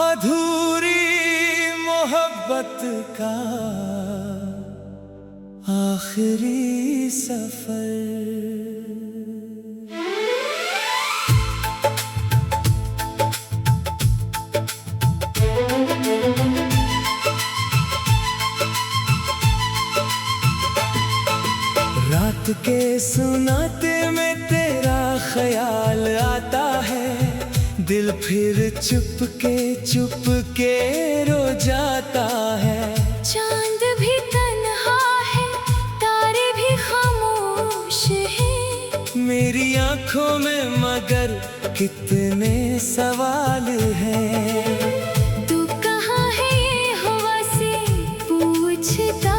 अधूरी मोहब्बत का आखिरी सफर। रात के सुनाते में तेरा ख्याल आता है, दिल फिर चुप के रो जाता है। चांद भी तन्हा है, तारे भी खामोश हैं। मेरी आंखों में मगर कितने सवाल हैं। तू कहाँ है ये हवा से पूछता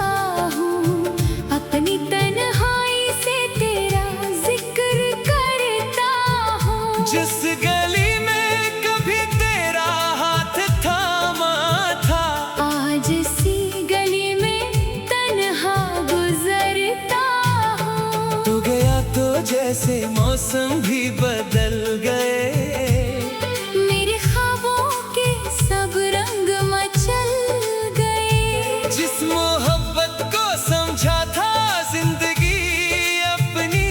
हूँ, अपनी तन्हाई से तेरा जिक्र करता हूँ। जिस गली में कभी तेरा हाथ थामा था, आज सी गली में तन्हा गुजरता हूँ। तू गया तो जैसे मौसम भी बदल गए। मेरे ख्वाबों के सब रंग मचल गए। जिस मोहब्बत को समझा था जिंदगी अपनी,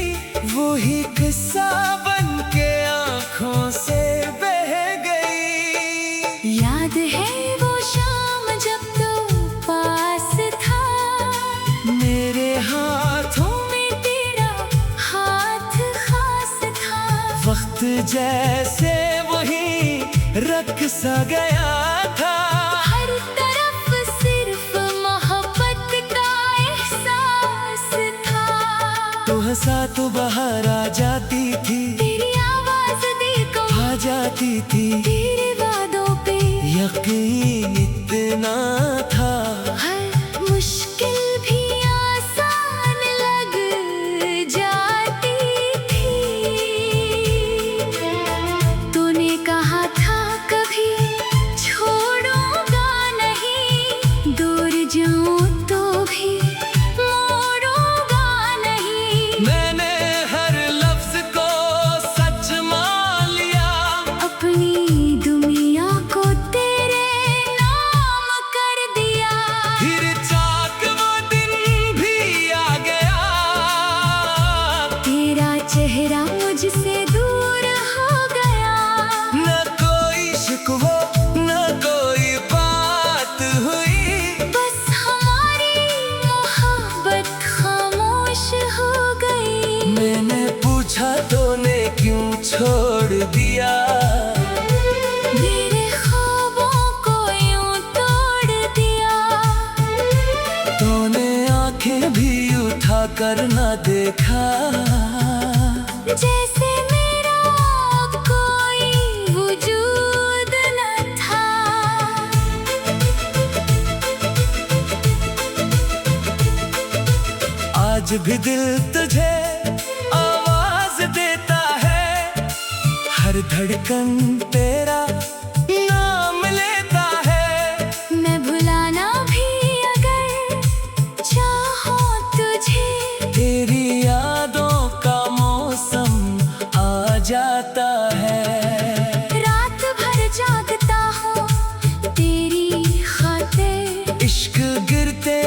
वो ही किस्सा बन के आँखों से बह गई। याद है वो शाम जब तू पास था, मेरे हाथों में तेरा हाथ खास था। वक्त जैसे वही रख सा गया था। हर तरफ सिर्फ मोहब्बत का एहसास था। तू हंसा तो बाहर आ जाती थी, तेरी आवाज दिल को आ जाती थी। तेरे वादों पे यकीन इतना था, हर मुश्किल भी आसान लग जाती थी। तूने कहा था कभी छोड़ूंगा नहीं, दूर जाऊं तो भी मोड़ूंगा नहीं। मैंने हर लफ्ज को सच मान लिया, अपनी दुनिया को तेरे नाम कर दिया। फिर चाक वो दिन भी आ गया। तेरा चेहरा मुझसे दूर हो गया। न कोई शिकवा न कोई बात हुई, बस हमारी मोहब्बत खामोश हो गई। मैंने पूछा तूने क्यों छोड़ दिया। मेरे ख्वाबों को यूं तोड़ दिया। तूने आंखें भी उठा कर न देखा, जैसे मेरा कोई वजूद न था। आज भी दिल तुझे आवाज देता है। हर धड़कन तेरा नाम लेता है। मैं भुलाना भी अगर चाहूं तुझे, तेरी यादों का मौसम आ जाता है। रात भर जागता हूँ तेरी खातिर। इश्क गिरते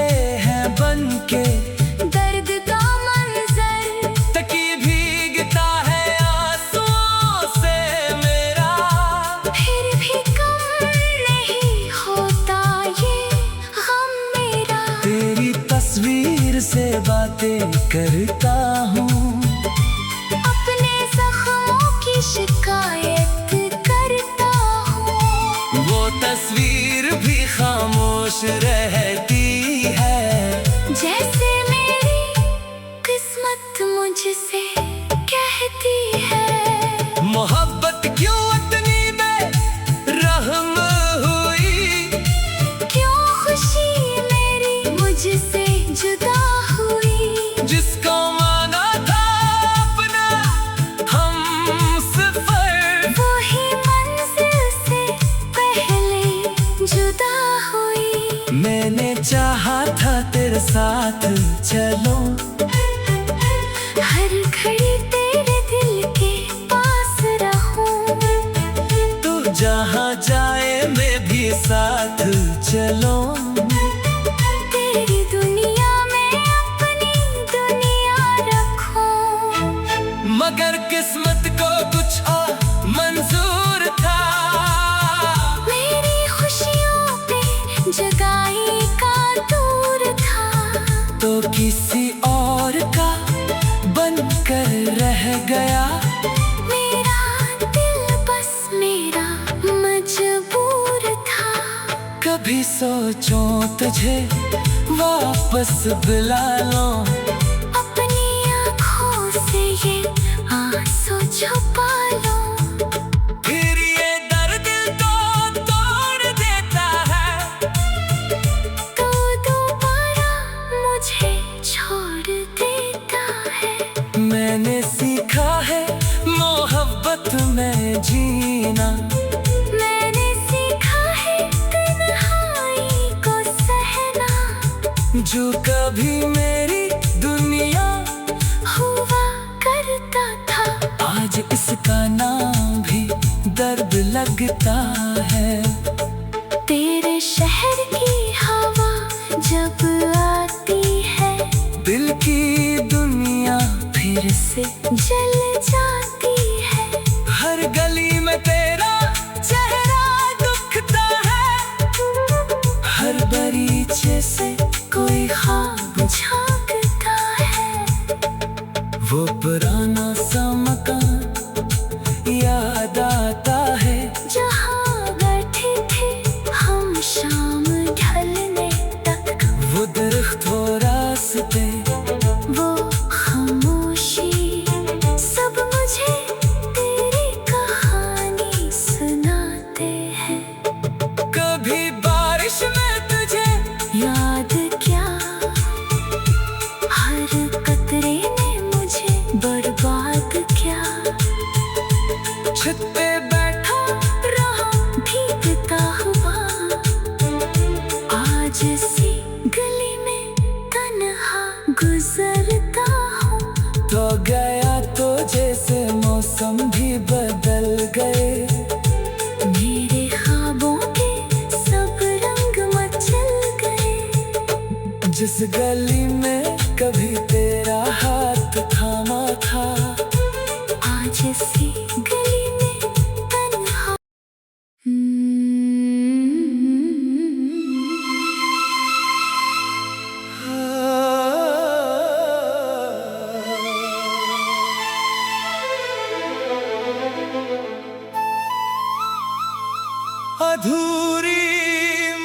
हैं बनके दर्द का मंजर, तकी भीगता है आंसुओं से मेरा। फिर भी कम नहीं होता ये गम मेरा। तेरी तस्वीर से बातें करता हूँ, अपने जख्मों की शिकायत करता हूँ। वो तस्वीर भी खामोश रहती है। जैसे मेरी किस्मत मुझसे कहती है, मोहब्बत क्यों इतनी बेरहम हुई, क्यों खुशी मेरी मुझसे जुदा हुई। जिसको माना था अपना हमसफर, वही मंजिल से पहले जुदा हुई। मैंने चाहा था तेरे साथ चलो, हर घड़ी तेरे दिल के पास रहूं। तू जहाँ जाए मैं कभी सोचूं तुझे वापस बुला लो, अपनी आँखों से ये आंसू छुपा लो। फिर ये दर्द दिल को तोड़ देता है, तो दोबारा मुझे छोड़ देता है। मैंने सीखा है मोहब्बत में जीना, मैंने सीखा है तन्हाई को सहना। जो कभी मेरी दुनिया हुआ करता था, आज इसका नाम भी दर्द लगता है। तेरे शहर की हवा जब आती है, दिल की दुनिया फिर से जल जाती है। हर गली में तेरा चेहरा दुखता है, हर बगीचे से कोई ख्वाब झांकता है। वो पुराना सा मकान याद आता है, जहाँ बैठे थे हम शाम ढलने तक। वो दरख्त वो रास्ते वो खामोशी, सब मुझे तेरी कहानी सुनाते हैं। कभी बारिश में तुझे याद क्या, हर कतरे ने मुझे बर्बाद किया। छत पे बैठा रहा भीगता हुआ, आज सी गली में तन्हा गुजरता हूँ। तो गया तो जैसे मौसम भी बदल गए, मेरे ख्वाबों के सब रंग मचल गए। जिस गली में कभी तेरा हाथ थामा था, आज सी गली में तन्हा। अधूरी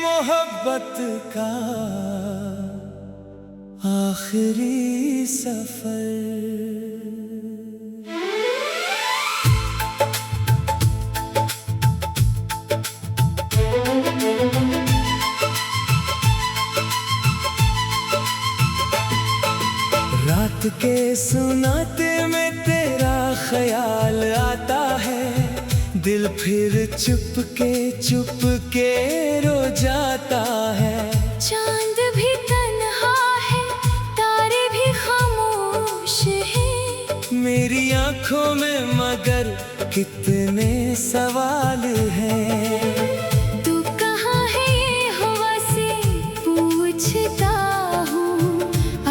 मोहब्बत का आखिरी सफर। रात के सुनाते में तेरा ख्याल आता है, दिल फिर चुप के रो जाता है। चांद भी तन्हा है, तारे भी खामोश हैं। मेरी आंखों में मगर कितने सवाल हैं। तू कहाँ है ये हवा से पूछता हूँ,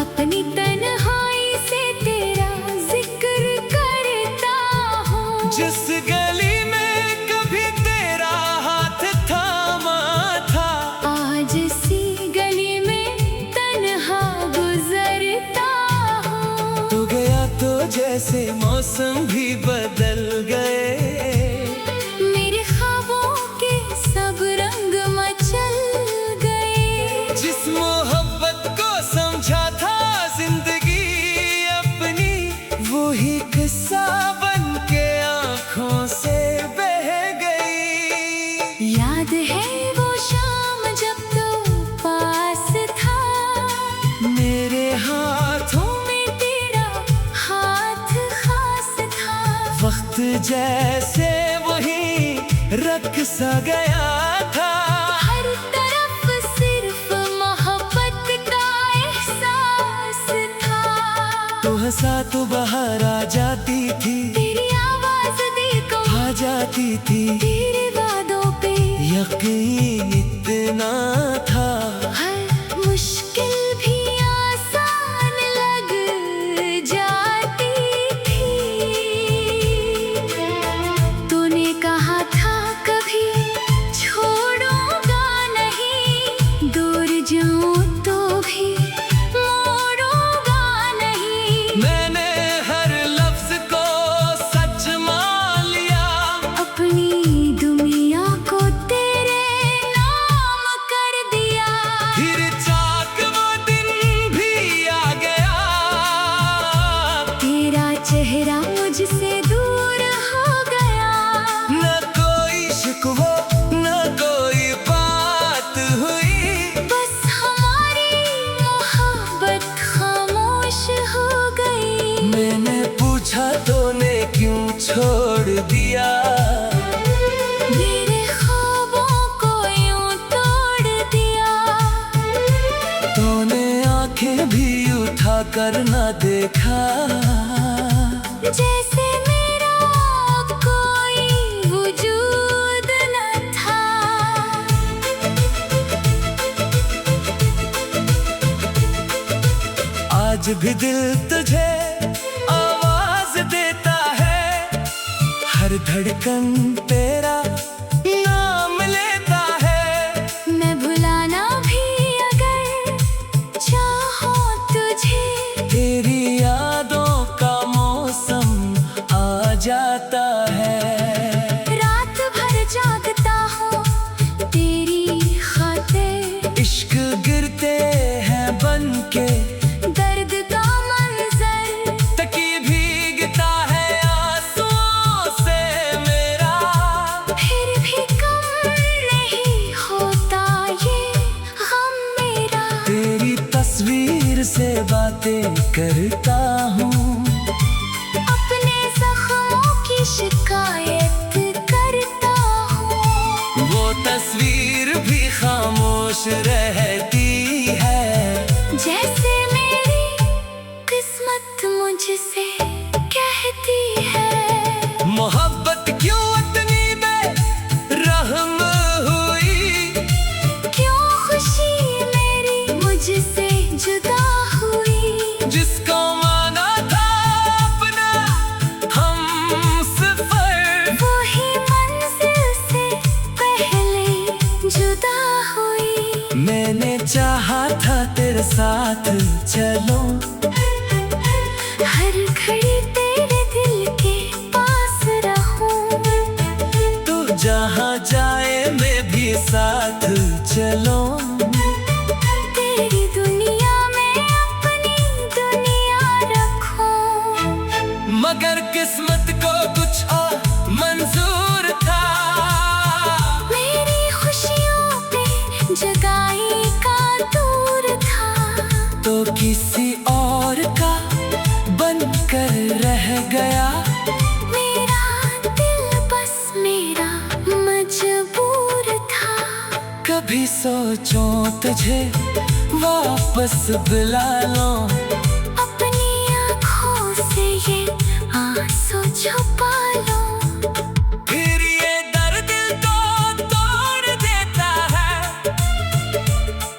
अपनी तन्हाई से तेरा जिक्र करता हूँ। जिस गली में कभी तेरा हाथ थामा था, आज सी गली में तन्हा गुजरता हूँ। तो गया तो जैसे मौसम भी बदल गए, मेरे ख्वाबों के सब रंग मचल गए। जिस मोहब्बत को समझा था जिंदगी अपनी, वो ही किस्सा बन के आंखों से बह गई। याद है वो शाम जब तू पास था, मेरे हाथों में तेरा हाथ खास था। वक्त जैसे वही रख सा गया था, हर तरफ सिर्फ मोहब्बत का एहसास था। तो हंसा तो बाहर आ जाती थी, तेरी आवाज दिल को आ जाती थी। तेरे वादों पे यकीन इतना था, हर मुश्किल भी आसान लग जाती थी। तूने कहा था कभी छोड़ूंगा नहीं, दूर जाऊं तो भी मोड़ूंगा नहीं। मैंने हर लफ्ज को सच मान लिया, अपनी दुनिया को तेरे नाम मेरे ख्वाबों को यूं तोड़ दिया। तूने आंखें भी उठा कर न देखा, जैसे मेरा कोई वजूद न था। आज भी दिल तुझे आवाज देता है, हर धड़कन तेरा नाम लेता है। मैं भुलाना भी अगर चाहूं तुझे, तेरी यादों का मौसम आ जाता है। रात भर जागता हूँ तेरी खातिर। इश्क गिरते हैं बनके दर्द का मंजर, तकी भीगता है आंसुओं से मेरा। फिर भी कम नहीं होता ये गम मेरा। तेरी तस्वीर से बातें करता हूँ, अपने जख्मों की शिकायत करता हूँ। वो तस्वीर भी खामोश रहती है। जैसे मेरी किस्मत मुझसे कहती है, मोहब्बत क्यों इतनी बेरहम हुई, क्यों खुशी मेरी मुझसे जुदा हुई। जिसको माना था अपना हम सफर, वही मंजिल से पहले जुदा हुई। मैंने चाहा था तेरे साथ चलो, हर घड़ी तेरे दिल के पास रहूं। तू जहाँ जाए मैं भी साथ चलो। तेरी दुनिया में अपनी दुनिया रखूं। मगर किस्मत को कुछ और मंजूर था, मेरी खुशियों पे जगाई का दूर था। तो किसी और का बनकर रह गया। मेरा दिल बस मेरा मजबूर था। कभी सोचो तुझे वापस बुला लो, अपनी आँखों से ये आंसू छुपा लो। फिर ये दर्द दिल को तोड़ देता है।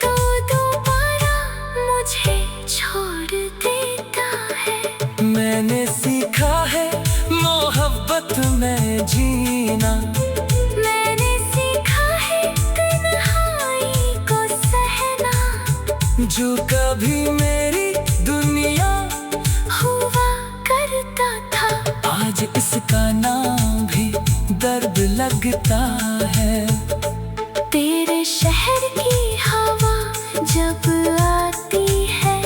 तो दोबारा मुझे छोड़ देता है। मैंने सीखा है मोहब्बत में जीना, मैंने सीखा है तन्हाई को सहना। जो कभी मेरी दुनिया हुआ करता था, आज इसका नाम भी दर्द लगता है। तेरे शहर की हवा जब आती है,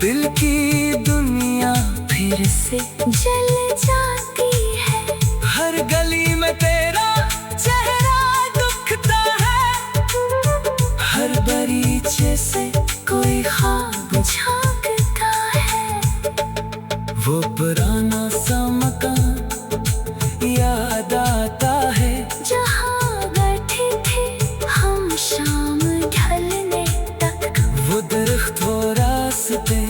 दिल की दुनिया फिर से जल जाती है। हर गली में तेरा चेहरा दुखता है, हर बगीचे से कोई ख्वाब झांकता है। वो पुराना सा मकान याद आता है। जहाँ बैठे थे हम शाम ढलने तक, वो दरख्त वो रास्ते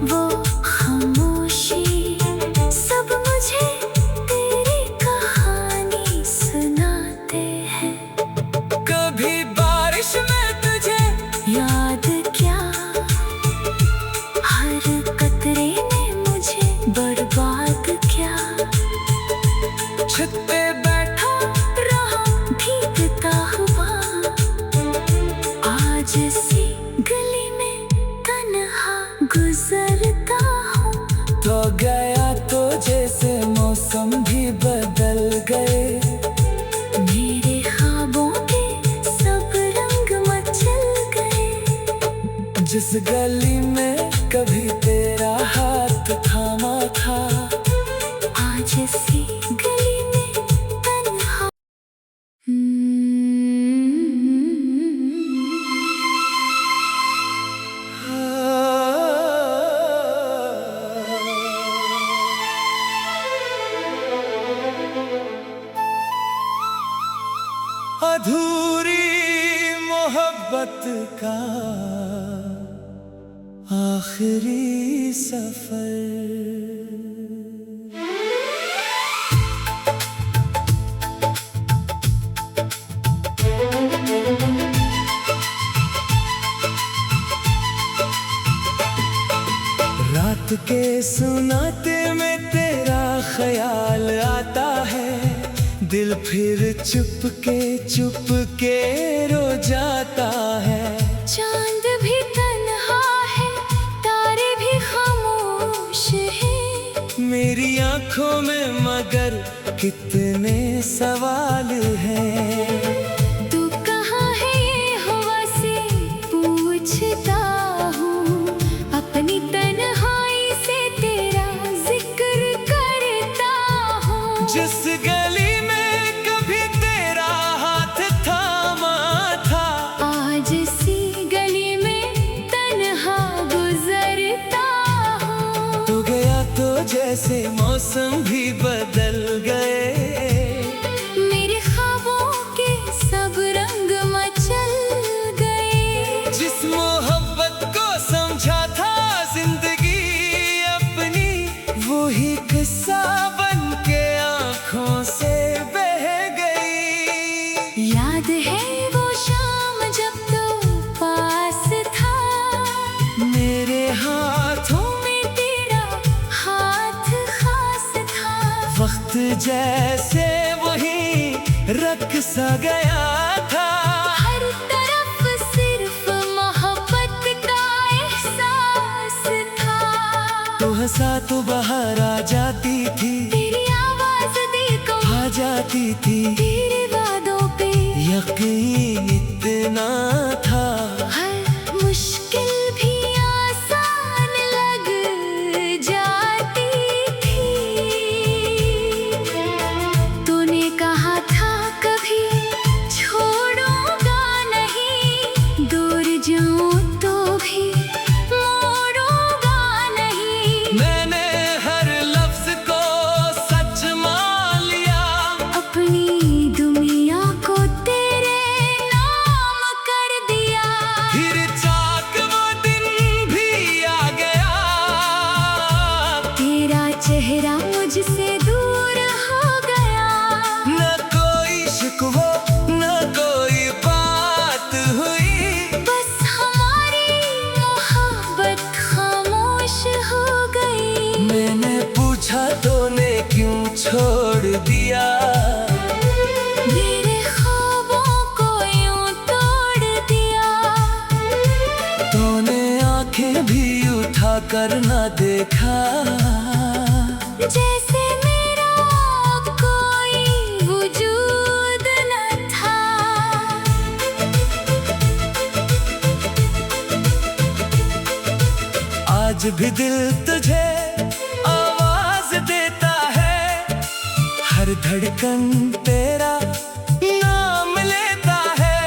वो खामोशी, सब मुझे तेरी कहानी सुनाते हैं। कभी बारिश में तुझे याद क्या, हर कतरे ने मुझे बर्बाद किया। छत पे बैठा रहा भीगता हुआ, आज सी गली में तन्हा गुजरता हूँ। तो गया तो जैसे मौसम भी बदल गए। मेरे ख्वाबों के सब रंग मचल गए। जिस गली में कभी तेरा हाथ थामा था, आज सी गली में तन्हा। अधूरी मोहब्बत का आखिरी सफर। रात के सुनाते में तेरा ख्याल आता है, दिल फिर चुप के रो जाता है। चांद भी तन्हा है, तारे भी खामोश हैं। मेरी आंखों में मगर कितने सवाल हैं। तू कहाँ है ये हवा से पूछता हूँ, अपनी तन्हाई से तेरा जिक्र करता हूँ। जिस गली में कभी तेरा हाथ थामा था, आज सी गली में तन्हा गुजरता हूँ। तू गया तो जैसे मौसम भी बदल गए। मेरे ख्वाबों के सब रंग मचल गए। जिस मोहब्बत को समझा था जिंदगी अपनी, वही किस्सा बन के आँखों से बह गई। याद है वो शाम जब तू पास था, मेरे हाथों में तेरा हाथ खास था। वक्त जैसे वही रख सा गया था। हर तरफ सिर्फ मोहब्बत का एहसास था। तू हंसा तो बाहर आ जाती थी, तेरी आवाज दिल को आ जाती थी। तेरे वादों पे यकीन इतना था, हर मुश्किल भी आसान लग जाती थी। तूने कहा था कभी छोड़ूंगा नहीं, दूर जाऊं तो भी मोड़ूंगा नहीं। मैंने हर लफ्ज को सच मान लिया, अपनी दुनिया को तेरे नाम कर दिया। फिर चाक वो दिन भी आ गया, तेरा चेहरा मुझसे दूर हो गया। न कोई शिकवा न कोई बात हुई। बस हमारी मोहब्बत खामोश हो गई। मैंने पूछा तूने क्यों छोड़ दिया, मेरे ख्वाबों को यूं तोड़ दिया। तूने आंखें भी उठा कर न देखा, जैसे मेरा कोई वजूद न था। आज भी दिल तुझे आवाज देता है। हर धड़कन तेरा नाम लेता है।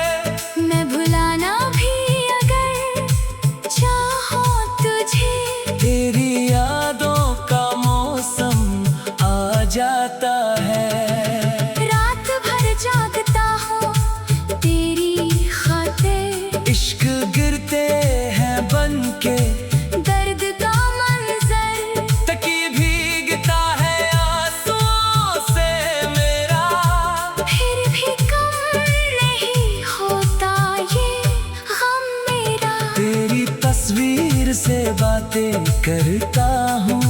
मैं भुलाना भी अगर चाहूं तुझे, तेरी यादों का मौसम आ जाता है। रात भर जागता हूँ तेरी खातिर। इश्क गिरते हैं बन के दर्द का मंजर, तकी भीगता है आंसुओं से मेरा। फिर भी कम नहीं होता ये गम मेरा। तेरी तस्वीर से बातें करता हूँ,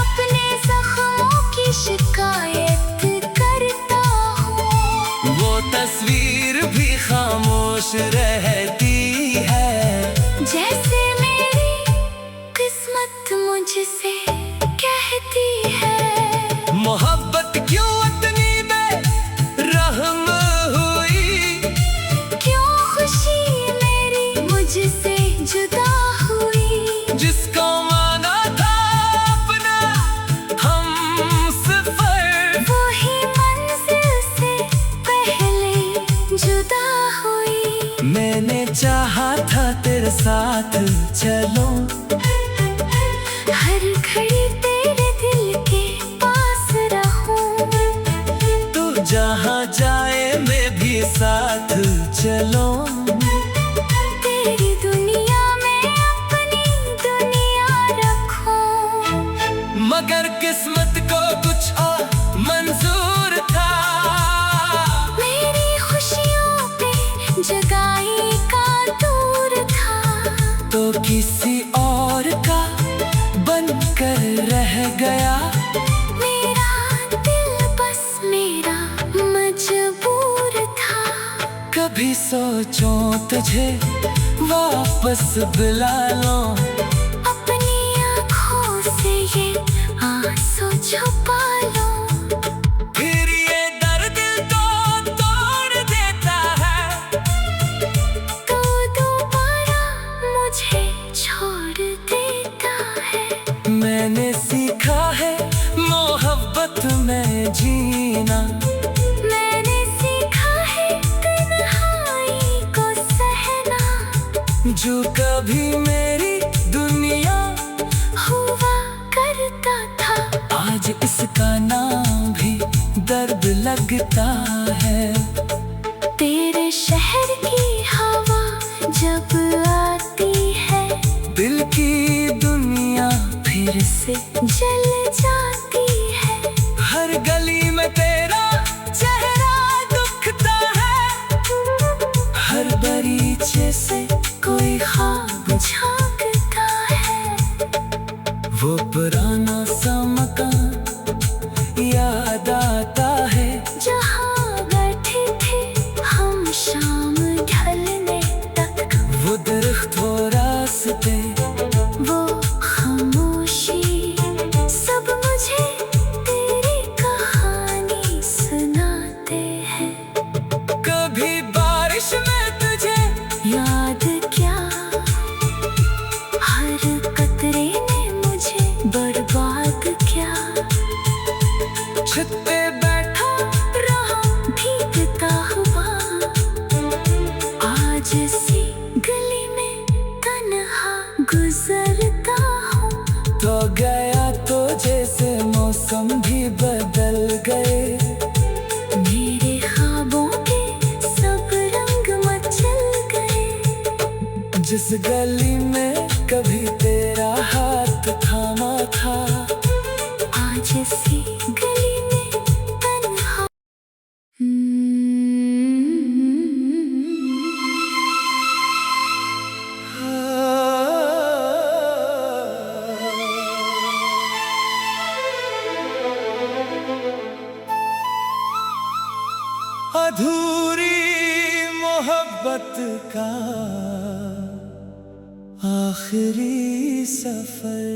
अपने जख्मों की शिकायत करता हूँ। वो तस्वीर भी खामोश रहती है। जैसे मेरी किस्मत मुझसे कहती है, मोहब्बत क्यों इतनी बेरहम हुई, क्यों खुशी मेरी मुझसे जुदा हुई। जिसको माना था अपना हमसफर, वही मंजिल से पहले जुदा हुई। मैंने चाहा था तेरे साथ चलो, हर घड़ी तेरे दिल के पास रहूं। तू जहाँ जाए मैं लूं। तेरी दुनिया में अपनी दुनिया रखूं। मगर किस्मत को कुछ और मंजूर था। मेरी खुशियों पे जगाई का दूर था। तो किसी और का बनकर रह गया। मेरा दिल बस मेरा मजबूर था। कभी सोचूं तुझे वापस बुला लूं। अपनी आँखों से ये आंसू छुपा लूं। फिर ये दर्द दिल को तोड़ देता है। तो दोबारा मुझे छोड़ देता है। मैंने सीखा है मोहब्बत में जीना। मैंने सीखा है तन्हाई को सहना। जो कभी मेरी दुनिया हुआ करता था। आज इसका नाम भी दर्द लगता है। तेरे शहर की हवा जब आती है। दिल की दुनिया फिर से जल जाती है। हर गली में तेरा चेहरा दुखता है। हर बगीचे से कोई ख्वाब झांकता है। वो पुराना सा मकान याद आता है। जहाँ बैठे थे हम शाम ढलने तक। वो दरख्त वो रास्ते वो खामोशी सब मुझे तेरी कहानी सुनाते हैं। कभी बारिश में तुझे याद क्या हर कतरे ने मुझे बर्बाद किया। छत पे बैठा रहा भीगता हुआ। आज सी गली में तन्हा गुजरता हूँ। तो गया तो जैसे मौसम भी बदल गए। मेरे ख्वाबों के सब रंग मचल गए। जिस गली में कभी तेरा हाथ थामा था। आज सी गली में तन्हा। अधूरी मोहब्बत का आखिरी सफर।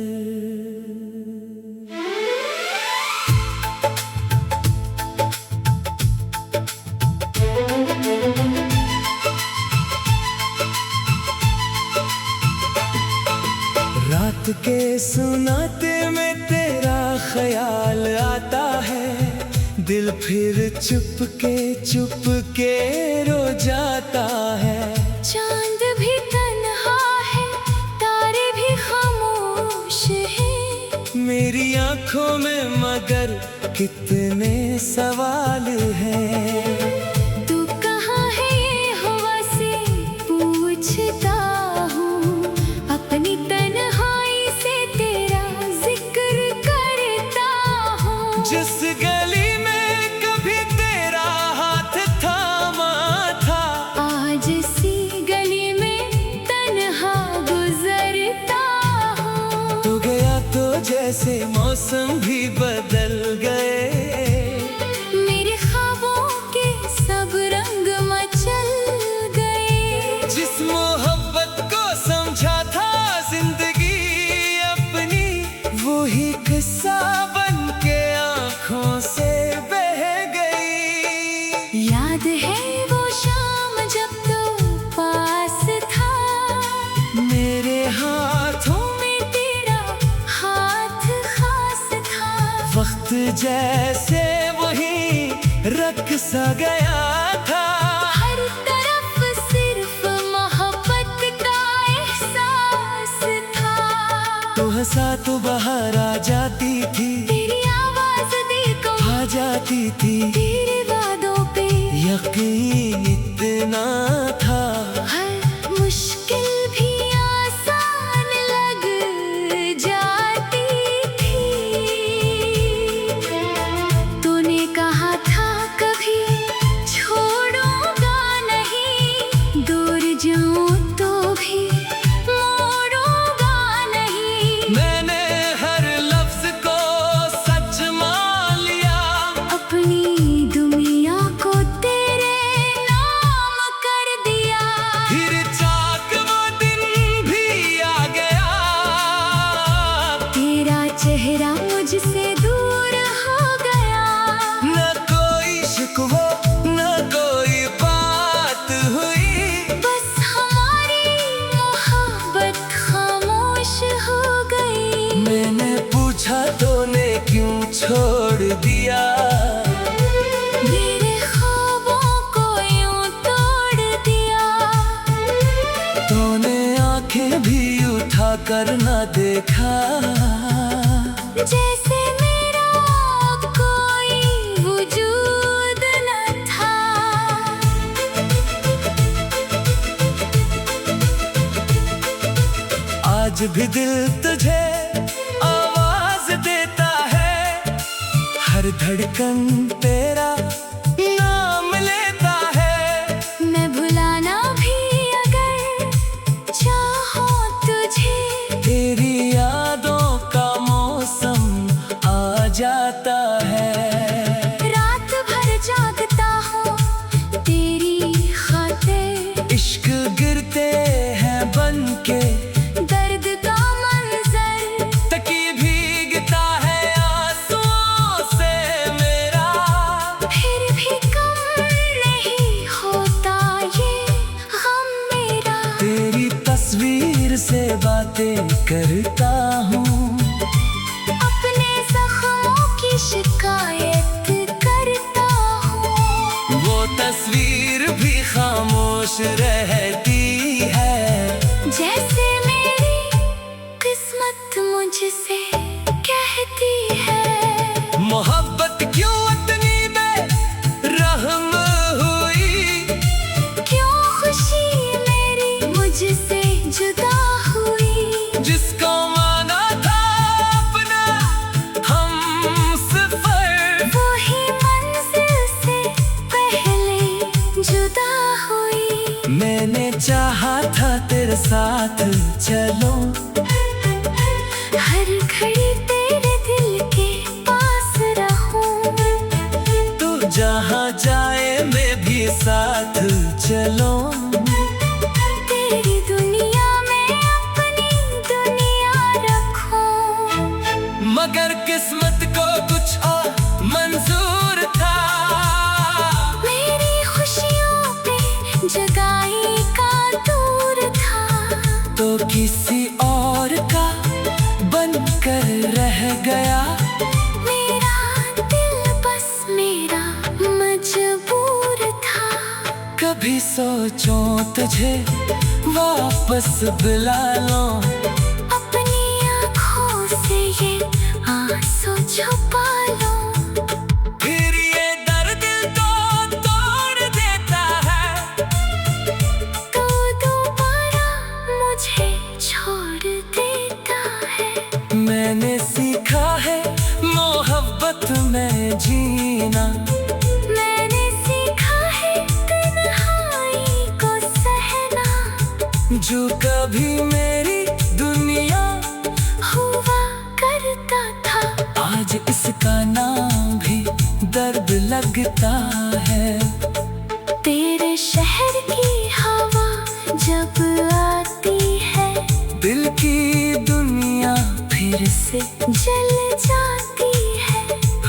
रात के सुनाते में तेरा ख्याल आता है। दिल फिर चुप के रो जाता है। चांद भी तन्हा है तारे भी खामोश हैं। मेरी आंखों में मगर कितने सवाल हैं। तू कहाँ है ये हवा से पूछता हूँ। अपनी तन्हाई से तेरा जिक्र करता हूँ। जिस गली में कभी तेरा हाथ थामा था। आज सी गली में तन्हा गुजरता हूँ। तो गया तो जैसे मौसम भी बदल गए। मेरे ख्वाबों के सब रंग मचल गए। जिस मोहब्बत को समझा था जिंदगी अपनी। वही किस्सा बन के आँखों से बह गई। याद है वो शाम जब तू पास था। मेरे हाथों में तेरा हाथ खास था। वक्त जैसे वही रख सा गया था। हर तरफ सिर्फ मोहब्बत का एहसास था। तो हंसा तो बाहर आ जाती थी। तेरी आवाज दिल को आ जाती थी। तेरे वादों पे यकीन इतना था। छोड़ दिया। मेरे ख्वाबों को यूं तोड़ दिया। तूने आंखें भी उठा कर न देखा। जैसे मेरा कोई वजूद न था। आज भी दिल तुझे आवाज देता है। हर धड़कन तेरा नाम लेता है। मैं भुलाना भी अगर चाहूं तुझे, तेरी यादों का मौसम आ जाता है। रात भर जागता हूँ तेरी खातिर। इश्क गिरते हैं बनके दर्द का मंजर, तकी भीगता है आंसुओं से मेरा। फिर भी कम नहीं होता ये गम मेरा। तेरी तस्वीर से बातें करता हूँ। अपने जख्मों की शिकायत करता हूँ। वो तस्वीर भी खामोश रहती है। जैसे मेरी किस्मत मुझसे कहती है। मोहब्बत क्यों इतनी बेरहम हुई। क्यों खुशी मेरी मुझसे जुदा हुई। जिसको माना था अपना हमसफर, वही मंजिल से पहले जुदा हुई। मैंने चाहा था तेरे साथ चलो। हर घड़ी तेरे दिल के पास रहूं। तू जहाँ जाए मैं भी साथ चलो। तेरी दुनिया में अपनी दुनिया रखूं। मगर किस्मत को कुछ और मंजूर था। मेरी खुशियों पे जगाई का दूर था। तो किसी और का बनकर रह गया। मेरा दिल बस मेरा मजबूर था। कभी सोचूं तुझे वापस बुला लो। अपनी आँखों से ये आंसू छुपा लो। फिर ये दर्द तो तोड़ देता है। तो दोबारा मुझे छोड़ देता है। मैंने सीखा है मोहब्बत में जीना। मैंने सीखा है तन्हाई को सहना। जो कभी मेरी दुनिया हुआ करता था, आज इसका नाम भी दर्द लगता है। तेरे शहर की हवा जब आती है, दिल की दुनिया फिर से जल जाती है।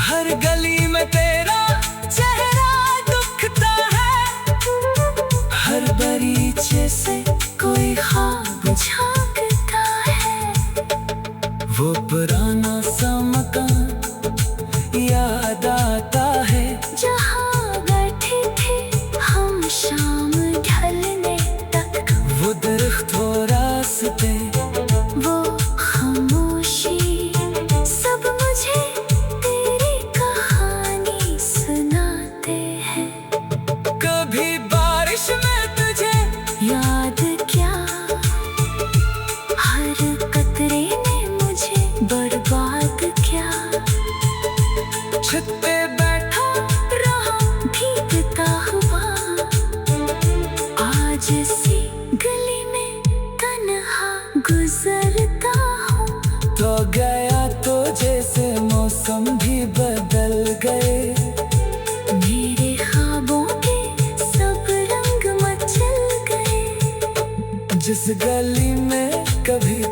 हर गली में तेरा चेहरा दुखता है। हर बगीचे से कोई ख्वाब झांकता है। वो पुराना सा मकान याद आता है। जहाँ बैठे थे हम शाम ढलने तक, वो दरख्त वो रास्ते, वो खामोशी, सब मुझे तेरी कहानी सुनाते हैं। कभी बारिश में तुझे याद क्या, हर कतरे ने मुझे बर्बाद किया। छत पे बैठा रहा भीगता हुआ, आज सी गली में तन्हा गुजरता हूँ। तो गया तो जैसे मौसम भी बदल गए। मेरे ख्वाबों के सब रंग मचल गए। जिस गली में कभी